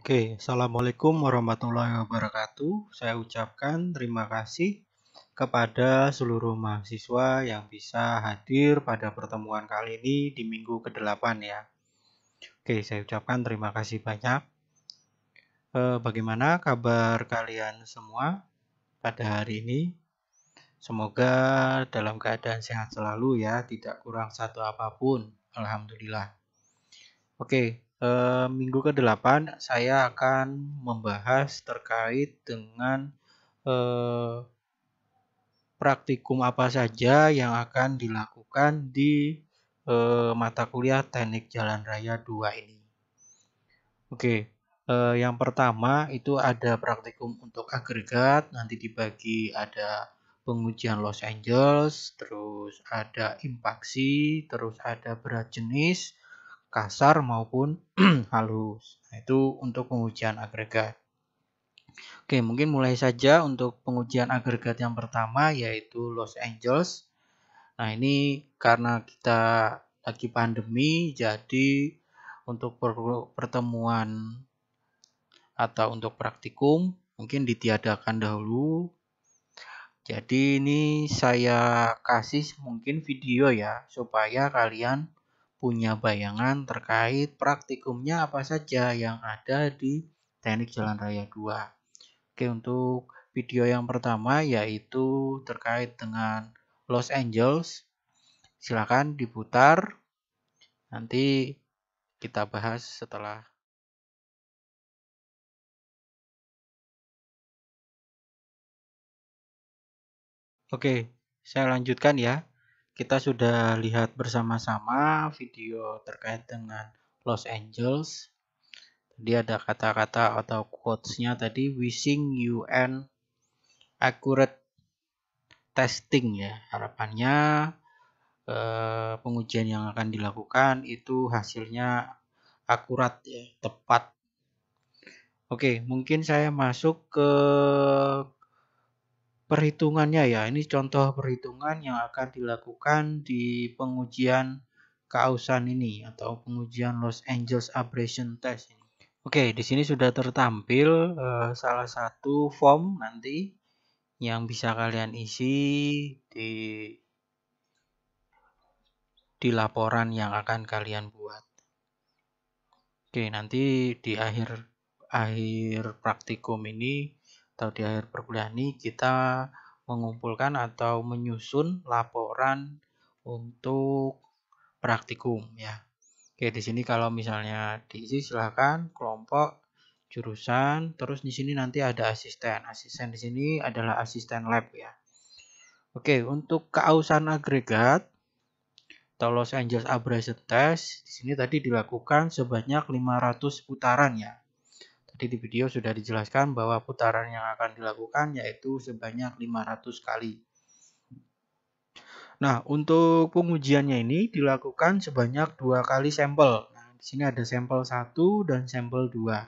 Oke, Assalamualaikum warahmatullahi wabarakatuh. Saya ucapkan terima kasih kepada seluruh mahasiswa yang bisa hadir pada pertemuan kali ini di minggu ke-8 ya. Oke, saya ucapkan terima kasih banyak. Bagaimana kabar kalian semua pada hari ini? Semoga dalam keadaan sehat selalu ya, tidak kurang satu apapun. Alhamdulillah. Oke, minggu ke-8 saya akan membahas terkait dengan praktikum apa saja yang akan dilakukan di mata kuliah Teknik Jalan Raya 2 ini. Oke, yang pertama itu ada praktikum untuk agregat, nanti dibagi ada pengujian Los Angeles, terus ada impaksi, terus ada berat jenis, kasar maupun halus. Nah, itu untuk pengujian agregat. Oke, mungkin mulai saja untuk pengujian agregat yang pertama yaitu Los Angeles. Nah, ini karena kita lagi pandemi, jadi untuk pertemuan atau untuk praktikum mungkin ditiadakan dahulu. Jadi ini saya kasih mungkin video ya, supaya kalian punya bayangan terkait praktikumnya apa saja yang ada di Teknik Jalan Raya 2. Oke, untuk video yang pertama yaitu terkait dengan Los Angeles. Silakan diputar. Nanti kita bahas setelah. Oke, saya lanjutkan ya. Kita sudah lihat bersama-sama video terkait dengan Los Angeles. Tadi ada kata-kata atau quotes-nya tadi, wishing you an accurate testing ya. Harapannya pengujian yang akan dilakukan itu hasilnya akurat ya, tepat. Oke, mungkin saya masuk ke perhitungannya ya. Ini contoh perhitungan yang akan dilakukan di pengujian keausan ini atau pengujian Los Angeles Abrasion Test ini. Oke, di sini sudah tertampil salah satu form nanti yang bisa kalian isi di laporan yang akan kalian buat. Oke, nanti di akhir praktikum ini atau di akhir perkuliahan ini kita mengumpulkan atau menyusun laporan untuk praktikum ya. Oke, di sini kalau misalnya diisi silakan kelompok, jurusan, terus di sini nanti ada asisten. Asisten di sini adalah asisten lab ya. Oke, untuk keausan agregat atau Los Angeles Abrasion Test di sini tadi dilakukan sebanyak 500 putaran ya. Tadi di video sudah dijelaskan bahwa putaran yang akan dilakukan yaitu sebanyak 500 kali. Nah, untuk pengujiannya ini dilakukan sebanyak 2 kali sampel. Nah, di sini ada sampel 1 dan sampel 2.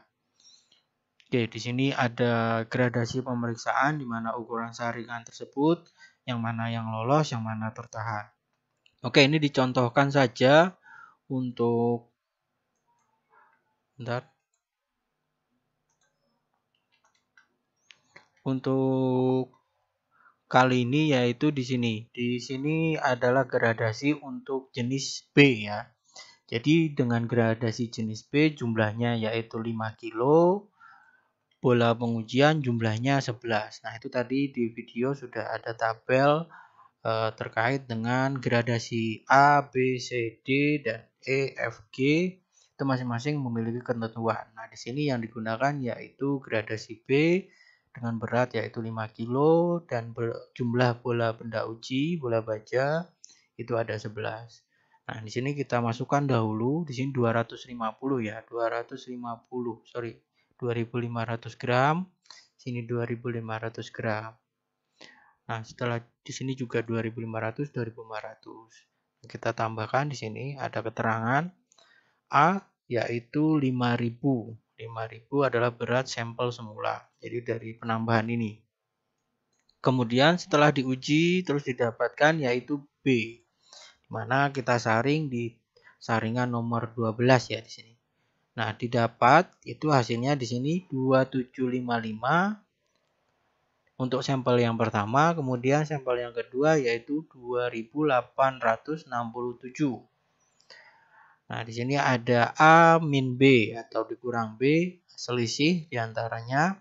Oke, di sini ada gradasi pemeriksaan di mana ukuran saringan tersebut, yang mana yang lolos, yang mana tertahan. Oke, ini dicontohkan saja untuk kali ini yaitu di sini. Di sini adalah gradasi untuk jenis B ya. Jadi dengan gradasi jenis B jumlahnya yaitu 5 kilo, bola pengujian jumlahnya 11. Nah, itu tadi di video sudah ada tabel terkait dengan gradasi A, B, C, D, dan E, F, G. Itu masing-masing memiliki ketentuan. Nah, di sini yang digunakan yaitu gradasi B dengan berat yaitu 5 kilo dan jumlah bola benda uji, bola baja itu ada 11. Nah, di sini kita masukkan dahulu, di sini 250 ya, 2500 gram, sini 2500 gram. Nah, setelah di sini juga 2500, 2500. Kita tambahkan di sini ada keterangan A yaitu 5000. 5000 adalah berat sampel semula. Jadi dari penambahan ini. Kemudian setelah diuji terus didapatkan yaitu B. Di mana kita saring di saringan nomor 12 ya di sini. Nah, didapat itu hasilnya di sini 2755 untuk sampel yang pertama, kemudian sampel yang kedua yaitu 2867. Nah, di sini ada A min B atau dikurang B, selisih diantaranya.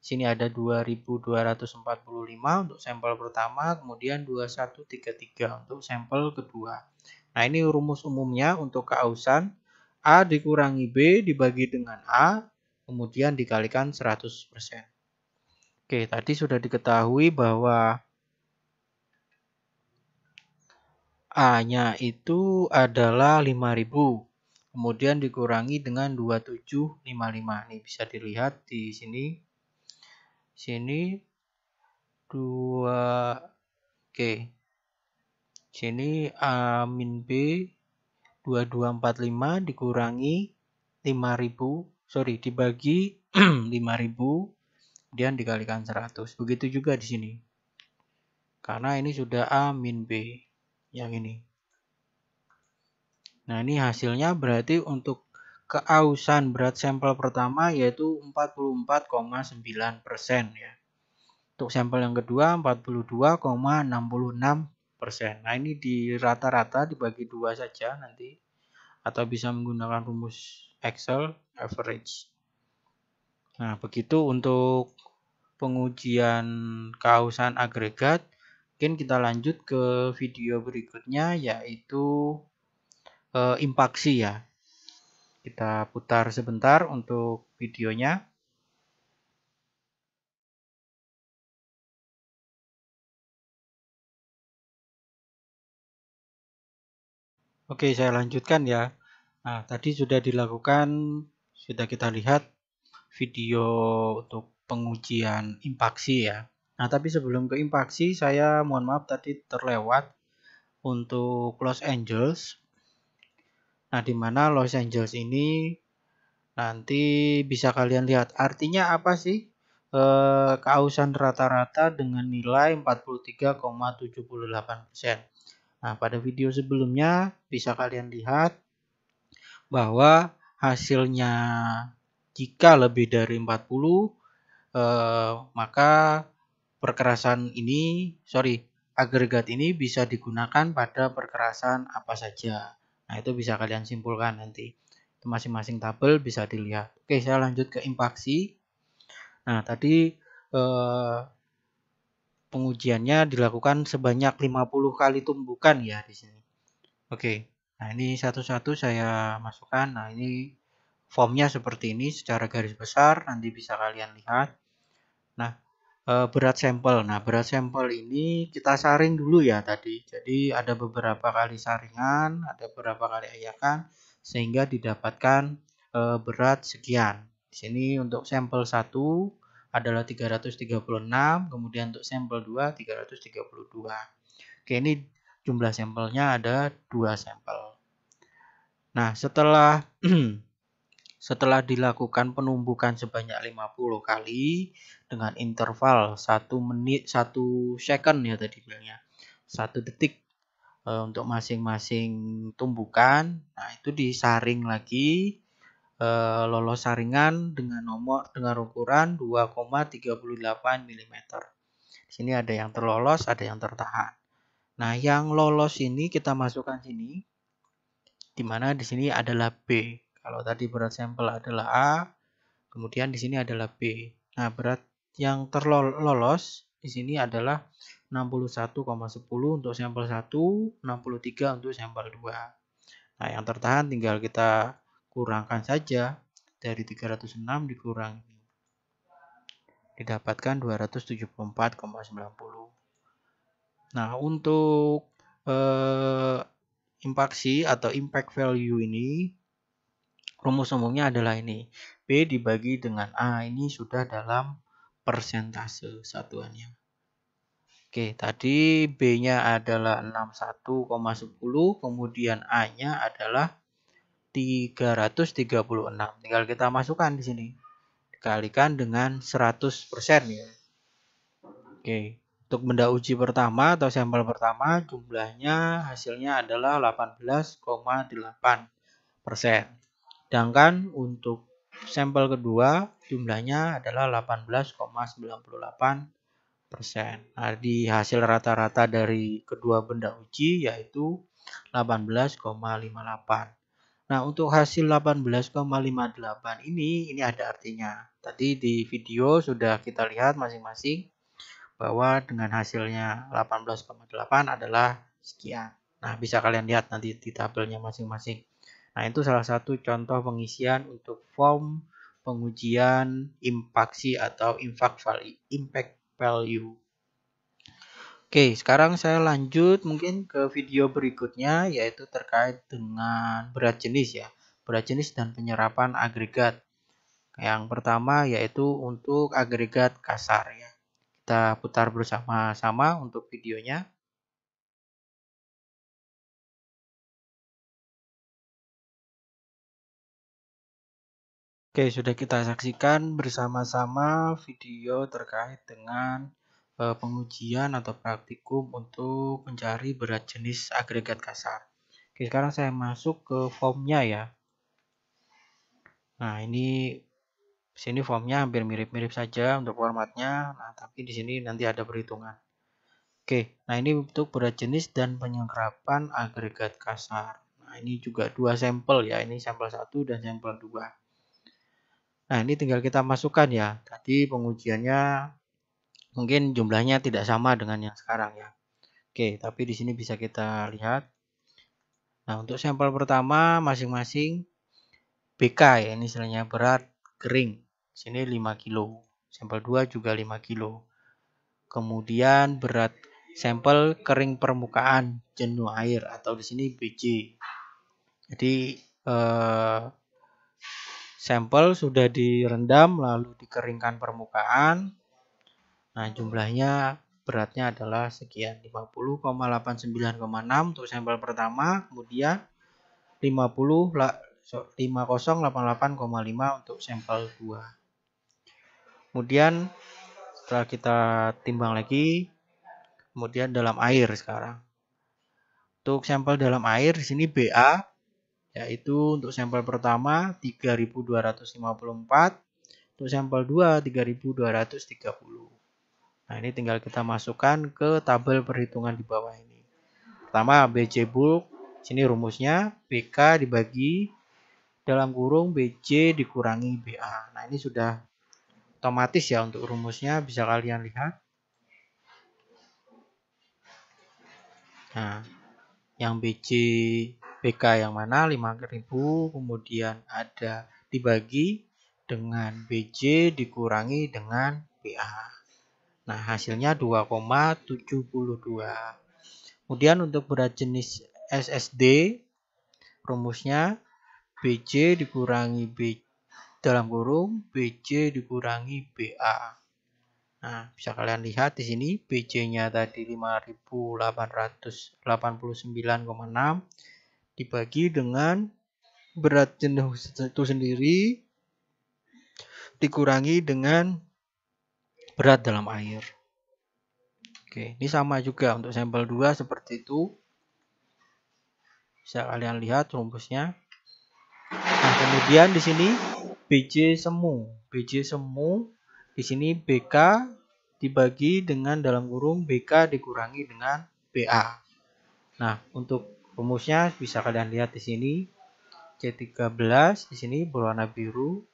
Di sini ada 2245 untuk sampel pertama, kemudian 2133 untuk sampel kedua. Nah, ini rumus umumnya untuk keausan. A dikurangi B dibagi dengan A, kemudian dikalikan 100%. Oke, tadi sudah diketahui bahwa A-nya itu adalah 5000. Kemudian dikurangi dengan 2755. Ini bisa dilihat di sini. Sini 2. Oke. Sini A min B 2245 dikurangi 5000, dibagi 5000 kemudian dikalikan 100. Begitu juga di sini. Karena ini sudah A min B yang ini. Nah, ini hasilnya berarti untuk keausan berat sampel pertama yaitu 44,9% ya. Untuk sampel yang kedua 42,66%. Nah, ini di rata-rata dibagi 2 saja nanti atau bisa menggunakan rumus Excel average. Nah, begitu untuk pengujian keausan agregat. Mungkin kita lanjut ke video berikutnya yaitu impaksi ya. Kita putar sebentar untuk videonya. Oke, saya lanjutkan ya. Nah, tadi sudah dilakukan, sudah kita lihat video untuk pengujian impaksi ya. Nah, tapi sebelum ke impaksi, saya mohon maaf tadi terlewat untuk Los Angeles. Nah, di mana Los Angeles ini nanti bisa kalian lihat. Artinya apa sih? Keausan rata-rata dengan nilai 43,78%. Nah, pada video sebelumnya bisa kalian lihat bahwa hasilnya jika lebih dari 40, maka agregat ini bisa digunakan pada perkerasan apa saja. Nah, itu bisa kalian simpulkan nanti. Masing-masing tabel bisa dilihat. Oke, saya lanjut ke impaksi. Nah, tadi pengujiannya dilakukan sebanyak 50 kali tumbukan ya di sini. Oke. Nah, ini satu-satu saya masukkan. Nah, ini formnya seperti ini secara garis besar, nanti bisa kalian lihat. Nah, berat sampel. Nah, berat sampel ini kita saring dulu ya tadi. Jadi ada beberapa kali saringan, ada beberapa kali ayakan sehingga didapatkan berat sekian. Di sini untuk sampel 1 adalah 336, kemudian untuk sampel 2 332. Oke, ini jumlah sampelnya ada 2 sampel. Nah, setelah dilakukan penumbukan sebanyak 50 kali dengan interval 1 menit 1 second ya tadi bilangnya. 1 detik untuk masing-masing tumbukan. Nah, itu disaring lagi, lolos saringan dengan ukuran 2,38 mm. Di sini ada yang terlolos, ada yang tertahan. Nah, yang lolos ini kita masukkan sini, di mana di sini adalah B. Kalau tadi berat sampel adalah A, kemudian di sini adalah B. Nah, berat yang terlolos di sini adalah 61,10 untuk sampel 1, 63 untuk sampel 2. Nah, yang tertahan tinggal kita kurangkan saja dari 306 dikurangi. Didapatkan 274,90. Nah, untuk impaksi atau impact value ini rumus umumnya adalah ini. B dibagi dengan A ini sudah dalam persentase satuannya. Oke, tadi B-nya adalah 61,10, kemudian A-nya adalah 336. Tinggal kita masukkan di sini. Dikalikan dengan 100% ya. Oke. Untuk benda uji pertama atau sampel pertama jumlahnya hasilnya adalah 18,8%. Sedangkan untuk sampel kedua jumlahnya adalah 18,98%. Nah, di hasil rata-rata dari kedua benda uji yaitu 18,58. Nah, untuk hasil 18,58 ini ada artinya. Tadi di video sudah kita lihat masing-masing bahwa dengan hasilnya 18,8 adalah sekian. Nah, bisa kalian lihat nanti di tabelnya masing-masing. Nah, itu salah satu contoh pengisian untuk form pengujian impaksi atau impact value. Oke, sekarang saya lanjut mungkin ke video berikutnya yaitu terkait dengan berat jenis ya. Berat jenis dan penyerapan agregat. Yang pertama yaitu untuk agregat kasar ya. Kita putar bersama-sama untuk videonya. Oke, sudah kita saksikan bersama-sama video terkait dengan pengujian atau praktikum untuk mencari berat jenis agregat kasar. Oke, sekarang saya masuk ke formnya ya. Nah, ini sini formnya hampir mirip-mirip saja untuk formatnya. Nah, tapi di sini nanti ada perhitungan. Oke, nah ini untuk berat jenis dan penyerapan agregat kasar. Nah, ini juga dua sampel ya. Ini sampel 1 dan sampel 2. Nah, ini tinggal kita masukkan ya. Tadi pengujiannya mungkin jumlahnya tidak sama dengan yang sekarang ya. Oke, tapi di sini bisa kita lihat. Nah, untuk sampel pertama masing-masing BK ya, ini istilahnya berat kering. Sini 5 kilo. Sampel 2 juga 5 kilo. Kemudian berat sampel kering permukaan jenuh air atau di sini BJ. Jadi sampel sudah direndam lalu dikeringkan permukaan. Nah, jumlahnya beratnya adalah sekian 50,89,6 untuk sampel pertama, kemudian 5088,5 untuk sampel 2. Kemudian setelah kita timbang lagi, kemudian dalam air sekarang. Untuk sampel dalam air di sini BA yaitu untuk sampel pertama 3254, untuk sampel 2 3230. Nah, ini tinggal kita masukkan ke tabel perhitungan di bawah ini. Pertama BJ bulk, sini rumusnya BK dibagi dalam kurung BJ dikurangi BA. Nah, ini sudah otomatis ya untuk rumusnya, bisa kalian lihat. Nah, yang BJ BK yang mana 5.000, kemudian ada dibagi dengan BJ dikurangi dengan BA. Nah, hasilnya 2,72. Kemudian untuk berat jenis SSD, rumusnya BJ dikurangi B dalam kurung BJ dikurangi BA. Nah, bisa kalian lihat di sini BJ-nya tadi 5.889,6 dibagi dengan berat jenis itu sendiri dikurangi dengan berat dalam air. Oke, ini sama juga untuk sampel 2 seperti itu. Bisa kalian lihat rumusnya. Nah, kemudian di sini BJ semu. BJ semu di sini BK dibagi dengan dalam kurung BK dikurangi dengan BA. Nah, untuk rumusnya bisa kalian lihat di sini. C13 di sini berwarna biru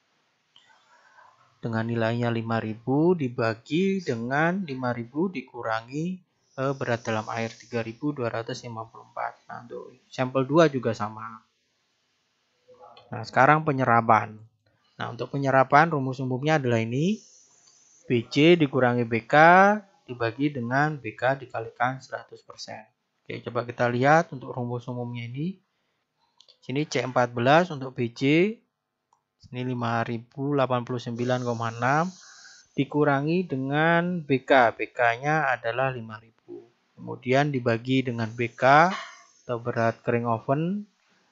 dengan nilainya 5.000 dibagi dengan 5.000 dikurangi berat dalam air 3.254. Nah, untuk sampel 2 juga sama. Nah, sekarang penyerapan. Nah, untuk penyerapan rumus umumnya adalah ini. BJ dikurangi BK dibagi dengan BK dikalikan 100%. Oke, coba kita lihat untuk rumus umumnya ini. Sini C14 untuk BJ. Ini 5.089,6 dikurangi dengan BK. BK-nya adalah 5.000. Kemudian dibagi dengan BK atau berat kering oven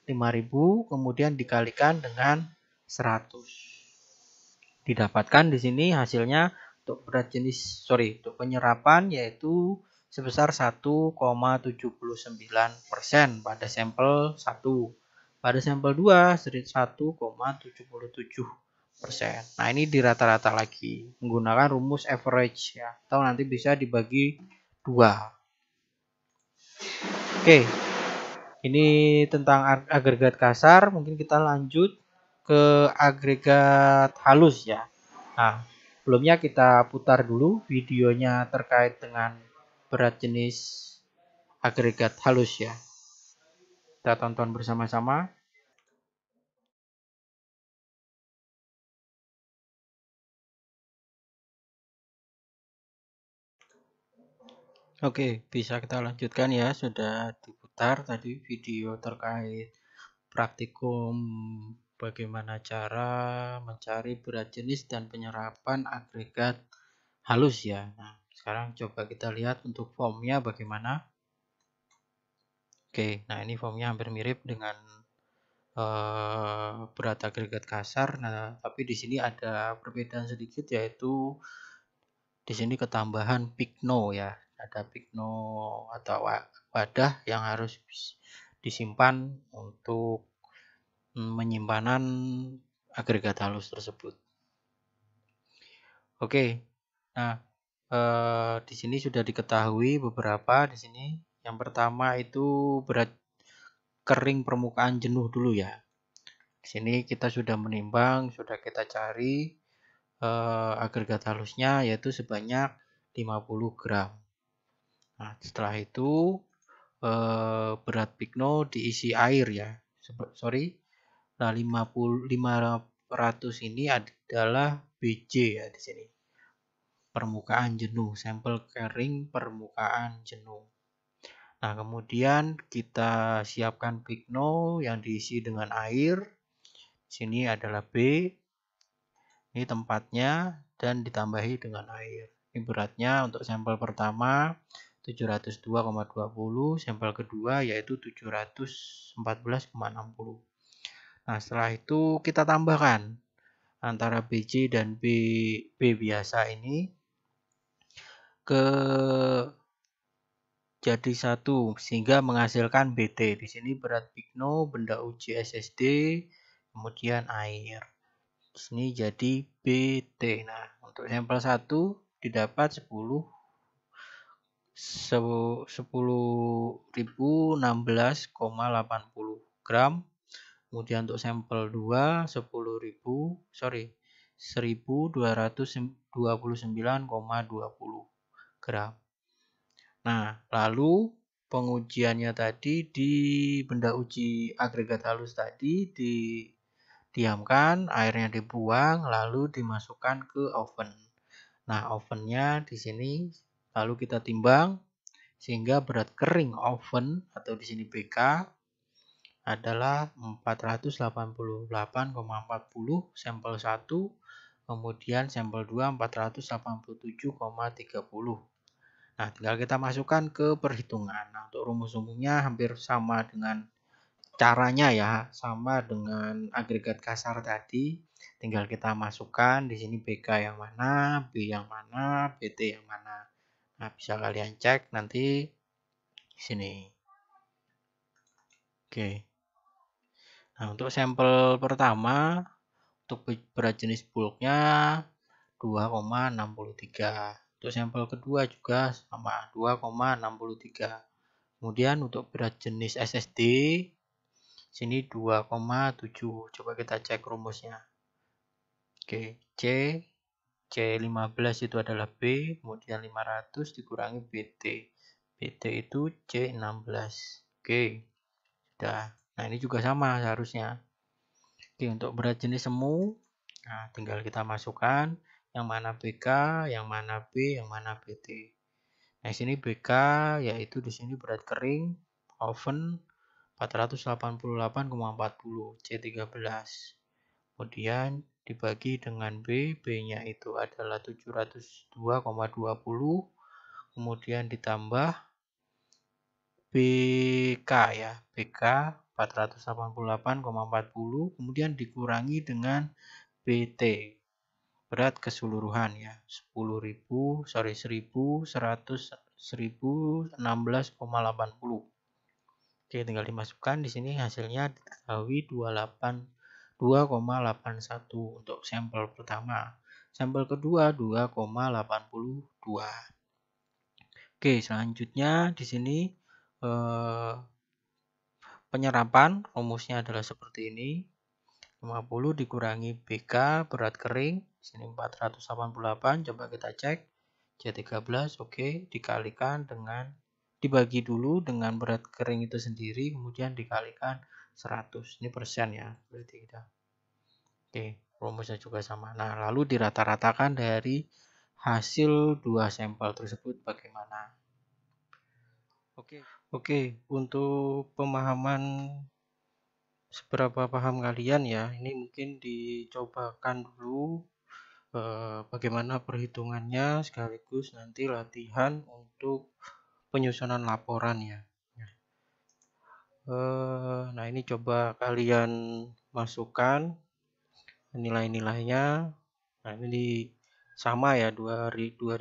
5.000, kemudian dikalikan dengan 100. Didapatkan di sini hasilnya untuk berat jenis untuk penyerapan yaitu sebesar 1,79% pada sampel 1. Pada sampel 2 1,77%. Nah, ini di rata-rata lagi menggunakan rumus average ya, atau nanti bisa dibagi 2. Oke. Ini tentang agregat kasar, mungkin kita lanjut ke agregat halus ya. Nah, sebelumnya kita putar dulu videonya terkait dengan berat jenis agregat halus ya. Kita tonton bersama-sama. Oke, bisa kita lanjutkan ya. Sudah diputar tadi video terkait praktikum bagaimana cara mencari berat jenis dan penyerapan agregat halus ya. Nah, sekarang coba kita lihat untuk formnya bagaimana. Oke, nah ini formnya hampir mirip dengan berat agregat kasar. Nah, tapi di sini ada perbedaan sedikit, yaitu di sini ketambahan pigno ya. Ada pigno atau wadah yang harus disimpan untuk penyimpanan agregat halus tersebut. Oke, nah di sini sudah diketahui beberapa di sini. Yang pertama itu berat kering permukaan jenuh dulu ya. Di sini kita sudah menimbang, sudah kita cari agregat halusnya yaitu sebanyak 50 gram. Nah, setelah itu berat pigno diisi air ya. Nah, 500 ini adalah BJ ya di sini. Permukaan jenuh, sampel kering permukaan jenuh. Nah, kemudian kita siapkan pigno yang diisi dengan air. Sini adalah B. Ini tempatnya dan ditambahi dengan air. Ini beratnya untuk sampel pertama 702,20, sampel kedua yaitu 714,60. Nah, setelah itu kita tambahkan antara BJ dan B biasa ini ke jadi satu sehingga menghasilkan BT. Di sini berat pigno, benda uji SSD, kemudian air. Di sini jadi BT. Nah, untuk sampel 1 didapat 10.016,80 gram. Kemudian untuk sampel 2 1229,20 gram. Nah, lalu pengujiannya tadi di benda uji agregat halus tadi didiamkan, airnya dibuang, lalu dimasukkan ke oven. Nah, ovennya di sini lalu kita timbang sehingga berat kering oven atau di sini BK adalah 488,40 sampel 1, kemudian sampel 2 487,30. Nah, tinggal kita masukkan ke perhitungan. Nah, untuk rumus umumnya hampir sama dengan caranya ya, sama dengan agregat kasar tadi. Tinggal kita masukkan di sini BK yang mana, B yang mana, BT yang mana. Nah, bisa kalian cek nanti di sini. Oke. Nah, untuk sampel pertama, untuk berat jenis bulknya 2,63. Untuk sampel kedua juga sama 2,63. Kemudian untuk berat jenis SSD sini 2,7. Coba kita cek rumusnya. Oke, C15 itu adalah B, kemudian 500 dikurangi BT. BT itu C16. Oke. Sudah. Nah, ini juga sama seharusnya. Oke, untuk berat jenis semu, nah tinggal kita masukkan yang mana BK, yang mana B, yang mana BT. Nah, sini BK yaitu di sini berat kering oven 488,40 C13. Kemudian dibagi dengan B, B-nya itu adalah 702,20. Kemudian ditambah BK ya, BK 488,40, kemudian dikurangi dengan BT. Berat keseluruhan ya, 1116,80. Oke, tinggal dimasukkan di sini hasilnya diketahui 2,81 untuk sampel pertama. Sampel kedua 2,82. Oke, selanjutnya di sini penyerapan rumusnya adalah seperti ini. 50 dikurangi BK berat kering, sini 488, coba kita cek. C13, oke, dikalikan dengan dibagi dulu dengan berat kering itu sendiri, kemudian dikalikan 100. Ini persen ya, berarti kita. Oke, rumusnya juga sama. Nah, lalu dirata-ratakan dari hasil dua sampel tersebut bagaimana? Oke, untuk pemahaman seberapa paham kalian ya, ini mungkin dicobakan dulu bagaimana perhitungannya sekaligus nanti latihan untuk penyusunan laporan ya. Nah, ini coba kalian masukkan nilai-nilainya. Nah, ini sama ya, 2.500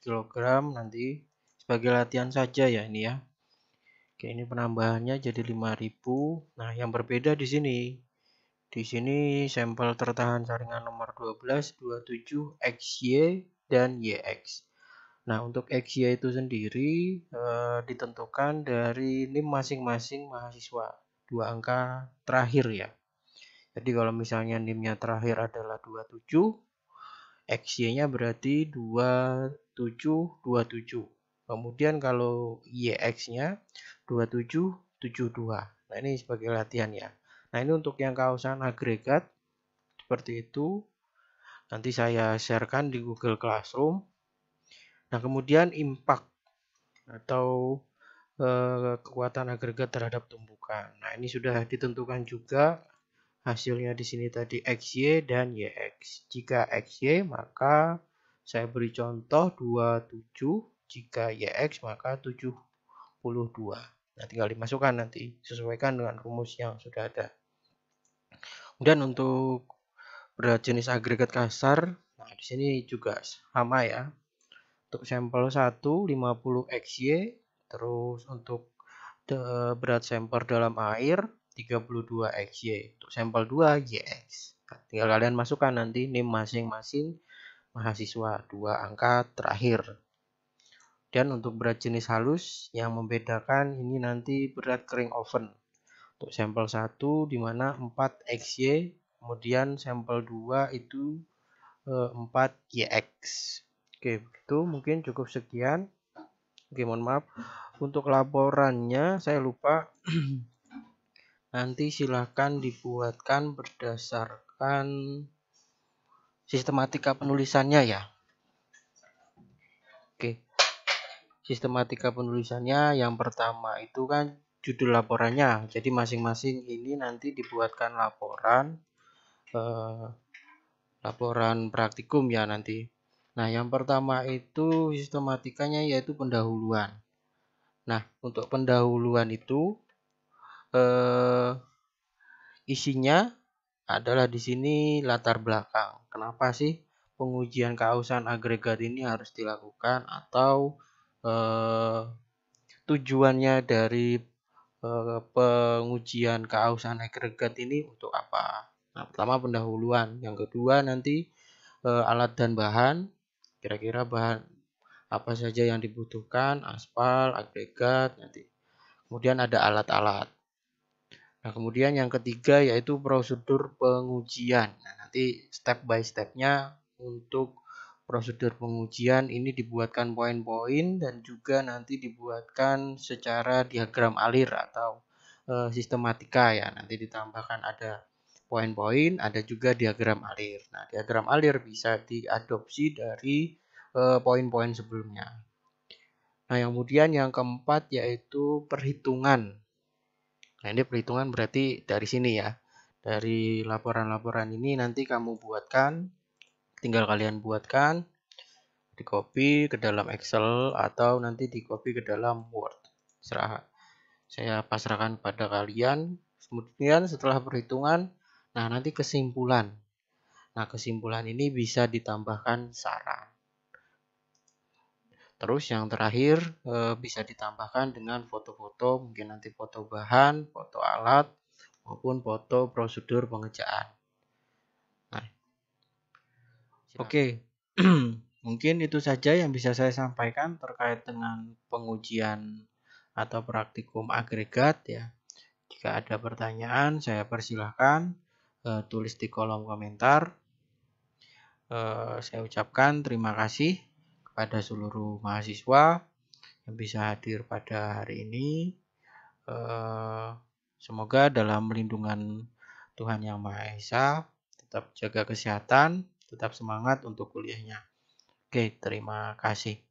kg nanti sebagai latihan saja ya ini ya. Oke, ini penambahannya jadi 5.000. Nah, yang berbeda di sini. Di sini sampel tertahan saringan nomor 12, 27, XY, dan YX. Nah, untuk XY itu sendiri ditentukan dari NIM masing-masing mahasiswa. 2 angka terakhir ya. Jadi kalau misalnya NIM-nya terakhir adalah 27, XY-nya berarti 2727. Kemudian kalau YX-nya 2772. Nah, ini sebagai latihan ya. Nah, ini untuk yang kausan agregat seperti itu. Nanti saya sharekan di Google Classroom. Nah, kemudian impact atau kekuatan agregat terhadap tumpukan. Nah, ini sudah ditentukan juga hasilnya di sini tadi XY dan YX. Jika XY maka saya beri contoh 27, jika YX maka 72. Nah, tinggal dimasukkan nanti, sesuaikan dengan rumus yang sudah ada. Kemudian untuk berat jenis agregat kasar, nah di sini juga sama ya. Untuk sampel 1 50 XY, terus untuk berat sampel dalam air 32 XY. Untuk sampel 2 YX. Nah, tinggal kalian masukkan nanti NIM masing-masing mahasiswa, 2 angka terakhir. Dan untuk berat jenis halus yang membedakan ini nanti berat kering oven. Untuk sampel 1 di mana 4 XY, kemudian sampel 2 itu 4 YX. Oke, itu mungkin cukup sekian. Oke, mohon maaf. Untuk laporannya saya lupa. Nanti silahkan dibuatkan berdasarkan sistematika penulisannya ya. Oke. Sistematika penulisannya yang pertama itu kan judul laporannya. Jadi masing-masing ini nanti dibuatkan laporan laporan praktikum ya nanti. Nah, yang pertama itu sistematikanya yaitu pendahuluan. Nah, untuk pendahuluan itu isinya adalah di sini latar belakang. Kenapa sih pengujian keausan agregat ini harus dilakukan atau tujuannya dari pengujian keausan agregat ini untuk apa? Nah, pertama pendahuluan, yang kedua nanti alat dan bahan, kira-kira bahan apa saja yang dibutuhkan, aspal, agregat, nanti. Kemudian ada alat-alat. Nah, kemudian yang ketiga yaitu prosedur pengujian. Nah, nanti step by stepnya untuk prosedur pengujian ini dibuatkan poin-poin dan juga nanti dibuatkan secara diagram alir atau sistematika ya. Nanti ditambahkan ada poin-poin, ada juga diagram alir. Nah, diagram alir bisa diadopsi dari poin-poin sebelumnya. Nah, kemudian yang keempat yaitu perhitungan. Nah, ini perhitungan berarti dari sini ya. Dari laporan-laporan ini nanti kamu buatkan, tinggal kalian buatkan, di copy ke dalam Excel atau nanti di copy ke dalam Word. Saya pasrahkan pada kalian. Kemudian setelah perhitungan, nah nanti kesimpulan. Nah, kesimpulan ini bisa ditambahkan saran. Terus yang terakhir bisa ditambahkan dengan foto-foto, mungkin nanti foto bahan, foto alat, maupun foto prosedur pengerjaan. Nah, oke, mungkin itu saja yang bisa saya sampaikan terkait dengan pengujian atau praktikum agregat ya. Jika ada pertanyaan, saya persilahkan tulis di kolom komentar. Saya ucapkan terima kasih kepada seluruh mahasiswa yang bisa hadir pada hari ini. Semoga dalam lindungan Tuhan Yang Maha Esa, tetap jaga kesehatan, tetap semangat untuk kuliahnya. Oke, terima kasih.